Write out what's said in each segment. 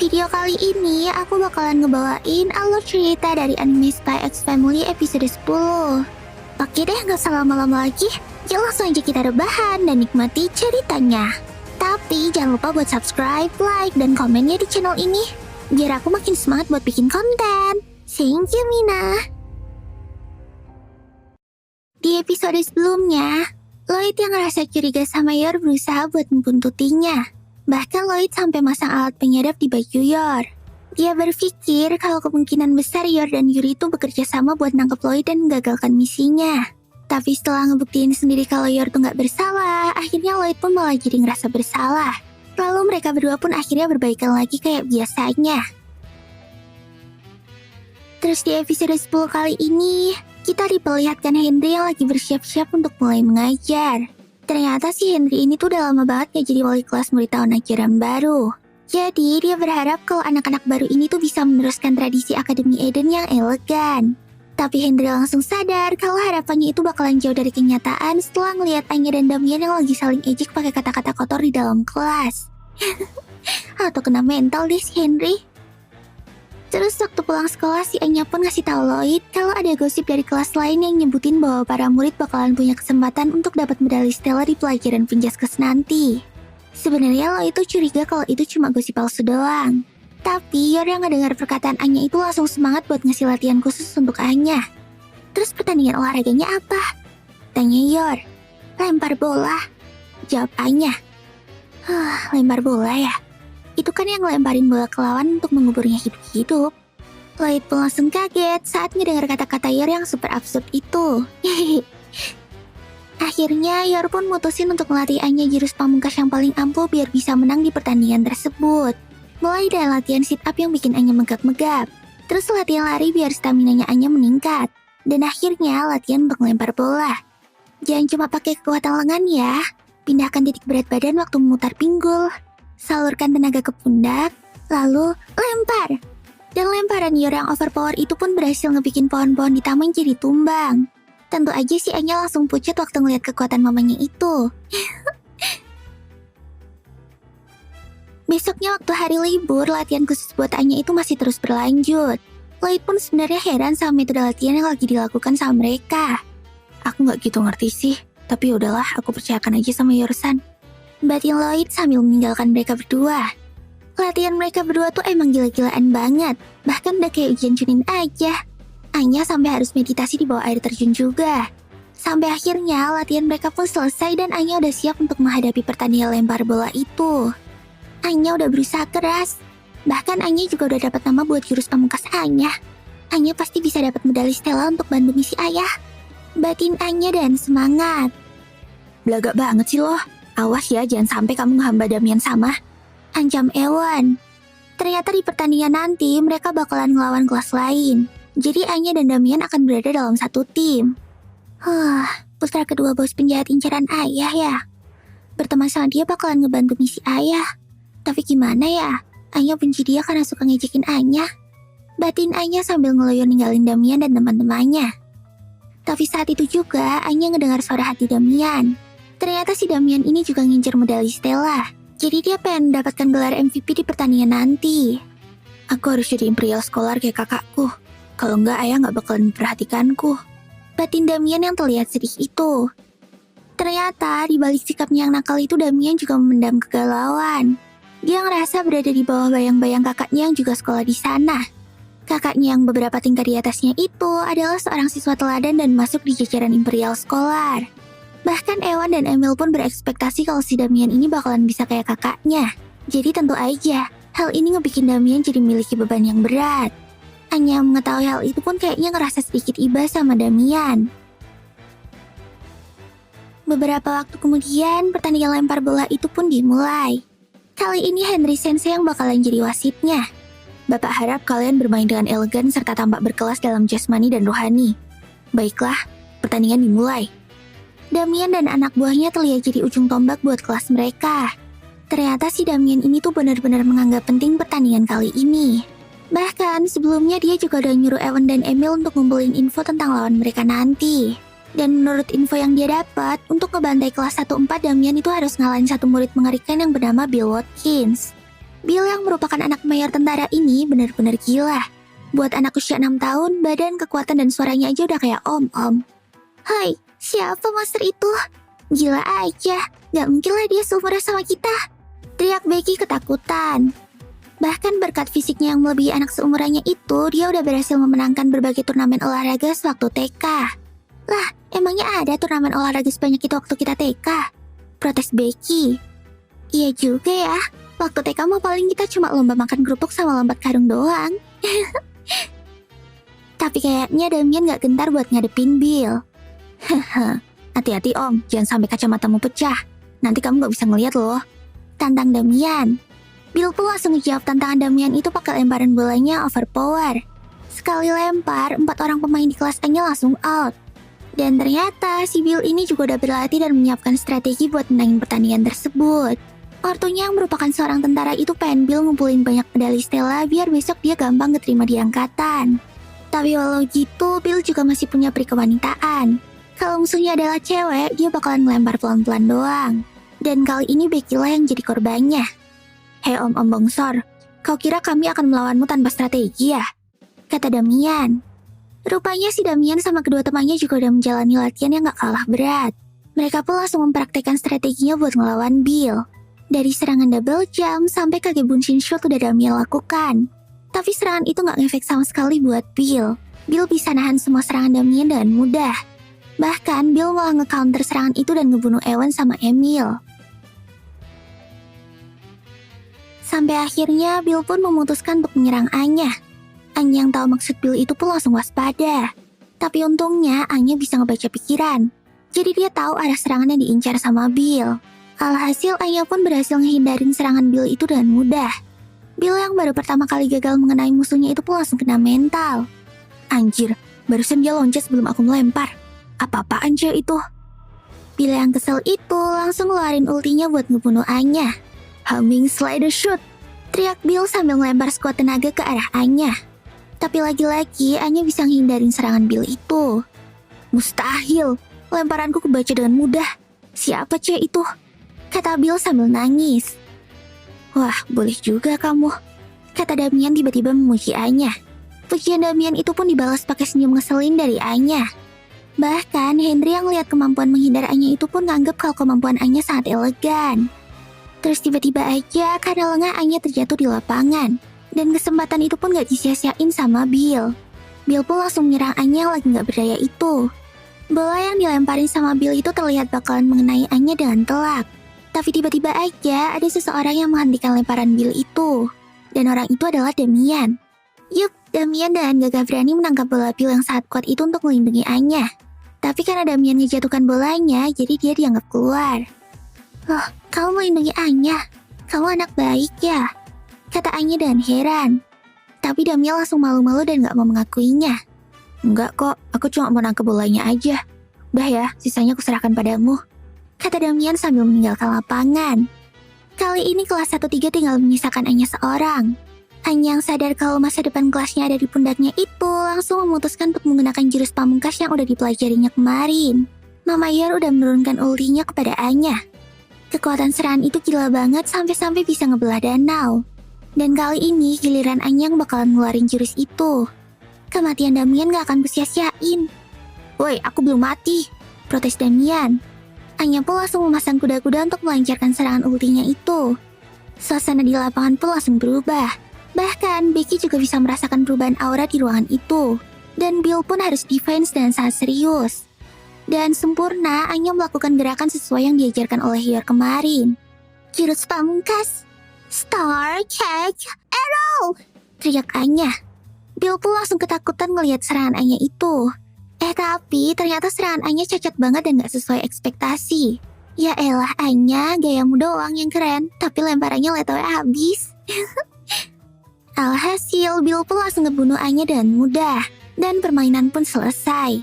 video kali ini aku bakalan ngebawain alur cerita dari anime Spy X Family episode 10. Oke deh, gak usah lama-lama lagi. Yuk langsung aja kita rebahan dan nikmati ceritanya. Tapi jangan lupa buat subscribe, like, dan komennya di channel ini, biar aku makin semangat buat bikin konten. Thank you, Mina. Di episode sebelumnya, Lloyd yang ngerasa curiga sama Yor berusaha buat membuntutinya. Bahkan Lloyd sampai masang alat penyadap di baju Yor. Dia berpikir kalau kemungkinan besar Yor dan Yuri itu bekerja sama buat nangkep Lloyd dan menggagalkan misinya. Tapi setelah ngebuktiin sendiri kalau Yor tuh nggak bersalah, akhirnya Lloyd pun malah jadi ngerasa bersalah. Lalu mereka berdua pun akhirnya berbaikan lagi kayak biasanya. Terus di episode 10 kali ini, kita diperlihatkan Henry yang lagi bersiap-siap untuk mulai mengajar. Ternyata si Henry ini tuh udah lama banget gak jadi wali kelas murid tahun ajaran baru. Jadi dia berharap kalau anak-anak baru ini tuh bisa meneruskan tradisi Akademi Eden yang elegan. Tapi Henry langsung sadar kalau harapannya itu bakalan jauh dari kenyataan setelah ngelihat Anya dan Damian yang lagi saling ejek pakai kata-kata kotor di dalam kelas. Atau kena mental deh si Henry. Terus waktu pulang sekolah si Anya pun ngasih tahu Lloyd kalau ada gosip dari kelas lain yang nyebutin bahwa para murid bakalan punya kesempatan untuk dapat medali Stella di pelajaran Pinjaskes nanti. Sebenarnya Lloyd itu curiga kalau itu cuma gosip palsu doang. Tapi Yor yang ngedengar perkataan Anya itu langsung semangat buat ngasih latihan khusus untuk Anya. Terus pertandingan olahraganya apa? Tanya Yor. Lempar bola. Jawab Anya. Lempar bola ya? Itu kan yang ngelemparin bola ke lawan untuk menguburnya hidup-hidup. Lloyd pun langsung kaget saat ngedengar kata-kata Yor yang super absurd itu. Akhirnya Yor pun mutusin untuk melatih Anya jurus pamungkas yang paling ampuh biar bisa menang di pertandingan tersebut. Mulai dari latihan sit up yang bikin Anya megap-megap. Terus latihan lari biar staminanya Anya meningkat. Dan akhirnya latihan untuk melempar bola. Jangan cuma pakai kekuatan lengan ya. Pindahkan titik berat badan waktu memutar pinggul. Salurkan tenaga ke pundak, lalu lempar. Dan lemparan Yor yang overpower itu pun berhasil ngebikin pohon-pohon di taman jadi tumbang. Tentu aja si Anya langsung pucat waktu ngeliat kekuatan mamanya itu. Besoknya waktu hari libur, latihan khusus buat Anya itu masih terus berlanjut. Lloyd pun sebenarnya heran sama metode latihan yang lagi dilakukan sama mereka. Aku gak gitu ngerti sih, tapi udahlah aku percayakan aja sama Yorsan. Batin Lloyd sambil meninggalkan mereka berdua. Latihan mereka berdua tuh emang gila-gilaan banget. Bahkan udah kayak ujian Chunin aja. Anya sampai harus meditasi di bawah air terjun juga. Sampai akhirnya latihan mereka pun selesai dan Anya udah siap untuk menghadapi pertandingan lempar bola itu. Anya udah berusaha keras. Bahkan Anya juga udah dapat nama buat jurus pamungkas Anya. Anya pasti bisa dapat medali Stella untuk bantu misi ayah. Batin Anya dan semangat. Belagak banget sih loh. Awas ya, jangan sampai kamu ngehamba Damian sama. Ancam Ewan. Ternyata di pertandingan nanti mereka bakalan ngelawan kelas lain. Jadi Anya dan Damian akan berada dalam satu tim. Putra kedua bos penjahat incaran ayah ya. Berteman sama dia bakalan ngebantu misi ayah. Tapi gimana ya? Anya benci dia karena suka ngejekin Anya. Batin Anya sambil ngeloyor ninggalin Damian dan teman-temannya. Tapi saat itu juga Anya ngedengar suara hati Damian. Ternyata si Damian ini juga ngincer medali Stella. Jadi dia pengen mendapatkan gelar MVP di pertandingan nanti. Aku harus jadi Imperial Scholar kayak kakakku. Kalau enggak ayah nggak bakalan memperhatikanku. Batin Damian yang terlihat sedih itu. Ternyata di balik sikapnya yang nakal itu Damian juga memendam kegalauan. Dia ngerasa berada di bawah bayang-bayang kakaknya yang juga sekolah di sana. Kakaknya yang beberapa tingkat di atasnya itu adalah seorang siswa teladan dan masuk di jajaran Imperial Scholar. Bahkan Ewan dan Emil pun berekspektasi kalau si Damian ini bakalan bisa kayak kakaknya. Jadi tentu aja, hal ini ngebikin Damian jadi memiliki beban yang berat. Anya mengetahui hal itu pun kayaknya ngerasa sedikit iba sama Damian. Beberapa waktu kemudian, pertandingan lempar bola itu pun dimulai. Kali ini Henry Sensei yang bakalan jadi wasitnya. Bapak harap kalian bermain dengan elegan serta tampak berkelas dalam jasmani dan rohani. Baiklah, pertandingan dimulai. Damian dan anak buahnya terlihat jadi ujung tombak buat kelas mereka. Ternyata si Damian ini tuh benar-benar menganggap penting pertandingan kali ini. Bahkan sebelumnya dia juga udah nyuruh Ewan dan Emil untuk ngumpulin info tentang lawan mereka nanti. Dan menurut info yang dia dapat, untuk ngebantai kelas 1-4 Damian itu harus ngalahin satu murid mengerikan yang bernama Bill Watkins. Bill yang merupakan anak mayor tentara ini benar-benar gila. Buat anak usia 6 tahun, badan, kekuatan, dan suaranya aja udah kayak om-om. Hai, siapa monster itu? Gila aja, gak mungkin lah dia seumuran sama kita. Teriak Becky ketakutan. Bahkan berkat fisiknya yang melebihi anak seumurannya itu, dia udah berhasil memenangkan berbagai turnamen olahraga sewaktu TK. Lah, emangnya ada turnamen olahraga sebanyak itu waktu kita TK? Protes Becky. Iya juga ya, waktu TK mah paling kita cuma lomba makan kerupuk sama lompat karung doang. Tapi kayaknya Damian gak gentar buat ngadepin Bill. Haha, hati-hati om, jangan sampai kacamatamu pecah. Nanti kamu gak bisa ngeliat loh. Tantang Damian. Bill pun langsung ngejawab tantangan Damian itu pakai lemparan bolanya overpower. Sekali lempar, 4 orang pemain di kelas A-nya langsung out. Dan ternyata si Bill ini juga udah berlatih dan menyiapkan strategi buat menangin pertandingan tersebut. Ortunya yang merupakan seorang tentara itu pengen Bill ngumpulin banyak medali Stella biar besok dia gampang keterima di angkatan. Tapi walau gitu, Bill juga masih punya peri kewanitaan. Kalau musuhnya adalah cewek, dia bakalan ngelempar pelan-pelan doang. Dan kali ini Becky lah yang jadi korbannya. Hei om-om bongsor, kau kira kami akan melawanmu tanpa strategi ya? Kata Damian. Rupanya si Damian sama kedua temannya juga udah menjalani latihan yang gak kalah berat. Mereka pun langsung mempraktekkan strateginya buat ngelawan Bill. Dari serangan double jump sampai Kagebunshin shot udah Damian lakukan. Tapi serangan itu gak ngefek sama sekali buat Bill. Bill bisa nahan semua serangan Damian dengan mudah. Bahkan Bill malah nge-counter serangan itu dan ngebunuh Ewan sama Emil. Sampai akhirnya Bill pun memutuskan untuk menyerang Anya. Anya yang tahu maksud Bill itu pun langsung waspada. Tapi untungnya Anya bisa ngebaca pikiran. Jadi dia tahu arah serangan yang diincar sama Bill. Alhasil Anya pun berhasil ngehindarin serangan Bill itu dengan mudah. Bill yang baru pertama kali gagal mengenai musuhnya itu pun langsung kena mental. Anjir, barusan dia loncat sebelum aku melempar. Apa-apaan cewek itu? Bill yang kesel itu langsung ngeluarin ultinya buat ngebunuh Anya. Humming slider shoot. Teriak Bill sambil ngelempar skuad tenaga ke arah Anya. Tapi lagi-lagi Anya bisa ngehindarin serangan Bill itu. Mustahil, lemparanku kebaca dengan mudah. Siapa cewek itu? Kata Bill sambil nangis. Wah, boleh juga kamu. Kata Damian tiba-tiba memuji Anya. Pujian Damian itu pun dibalas pakai senyum ngeselin dari Anya. Bahkan Henry yang lihat kemampuan menghindar Anya itu pun nganggep kalau kemampuan Anya sangat elegan. Terus tiba-tiba aja karena lengah Anya terjatuh di lapangan. Dan kesempatan itu pun gak disia-siain sama Bill. Bill pun langsung menyerang Anya yang lagi gak berdaya itu. Bola yang dilemparin sama Bill itu terlihat bakalan mengenai Anya dengan telak. Tapi tiba-tiba aja ada seseorang yang menghentikan lemparan Bill itu. Dan orang itu adalah Damian. Yup, Damian dan gagah berani menangkap bola Bill yang sangat kuat itu untuk melindungi Anya. Tapi karena Damian ngejatuhkan bolanya, jadi dia dianggap keluar. Loh, kamu melindungi Anya? Kamu anak baik ya? Kata Anya dengan heran. Tapi Damian langsung malu-malu dan gak mau mengakuinya. Enggak kok, aku cuma mau nangkep bolanya aja. Udah ya, sisanya aku serahkan padamu. Kata Damian sambil meninggalkan lapangan. Kali ini kelas 1-3 tinggal menyisakan Anya seorang. Anya yang sadar kalau masa depan kelasnya ada di pundaknya itu langsung memutuskan untuk menggunakan jurus pamungkas yang udah dipelajarinya kemarin. Mama Yor udah menurunkan ultinya kepada Anya. Kekuatan serangan itu gila banget sampai-sampai bisa ngebelah danau. Dan kali ini giliran Anya yang bakalan ngeluarin jurus itu. Kematian Damian gak akan kusia-siain. Woi, aku belum mati, protes Damian. Anya pun langsung memasang kuda-kuda untuk melancarkan serangan ultinya itu. Suasana di lapangan pun langsung berubah. Bahkan Becky juga bisa merasakan perubahan aura di ruangan itu. Dan Bill pun harus defense dengan sangat serius. Dan sempurna, Anya melakukan gerakan sesuai yang diajarkan oleh Yor kemarin. Jurus pamungkas. Star Cake Arrow! Teriak Anya. Bill pun langsung ketakutan ngelihat serangan Anya itu. Tapi ternyata serangan Anya cacat banget dan gak sesuai ekspektasi. Ya elah Anya, gayamu doang yang keren, tapi lemparannya letoy habis. Alhasil, Bill pun langsung ngebunuh Anya dengan mudah. Dan permainan pun selesai.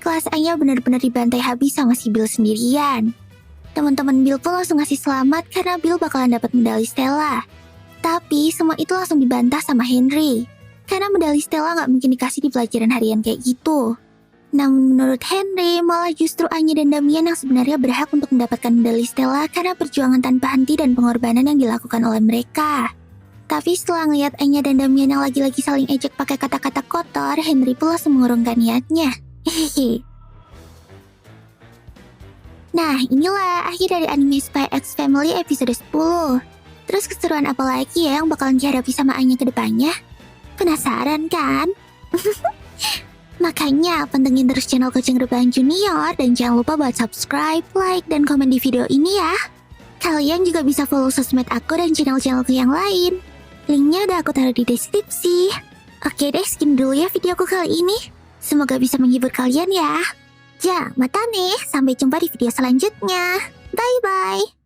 Kelas Anya benar-benar dibantai habis sama si Bill sendirian. Teman-teman Bill pun langsung ngasih selamat karena Bill bakalan dapat medali Stella. Tapi semua itu langsung dibantah sama Henry. Karena medali Stella gak mungkin dikasih di pelajaran harian kayak gitu. Namun menurut Henry, malah justru Anya dan Damian yang sebenarnya berhak untuk mendapatkan medali Stella karena perjuangan tanpa henti dan pengorbanan yang dilakukan oleh mereka. Tapi setelah ngeliat Anya dan Damian yang lagi-lagi saling ejek pakai kata-kata kotor, Henry pun langsung mengurungkan niatnya. Hehehe. Nah, inilah akhir dari anime Spy X Family episode 10. Terus keseruan apa lagi ya yang bakalan dihadapi sama Anya ke depannya? Penasaran kan? Makanya pantengin terus channel Kucing Rebahan Junior dan jangan lupa buat subscribe, like, dan komen di video ini ya. Kalian juga bisa follow sosmed aku dan channel-channelku yang lain. Linknya udah aku taruh di deskripsi. Oke deh, sekian dulu ya videoku kali ini. Semoga bisa menghibur kalian ya. Ja, mata nih. Sampai jumpa di video selanjutnya. Bye-bye.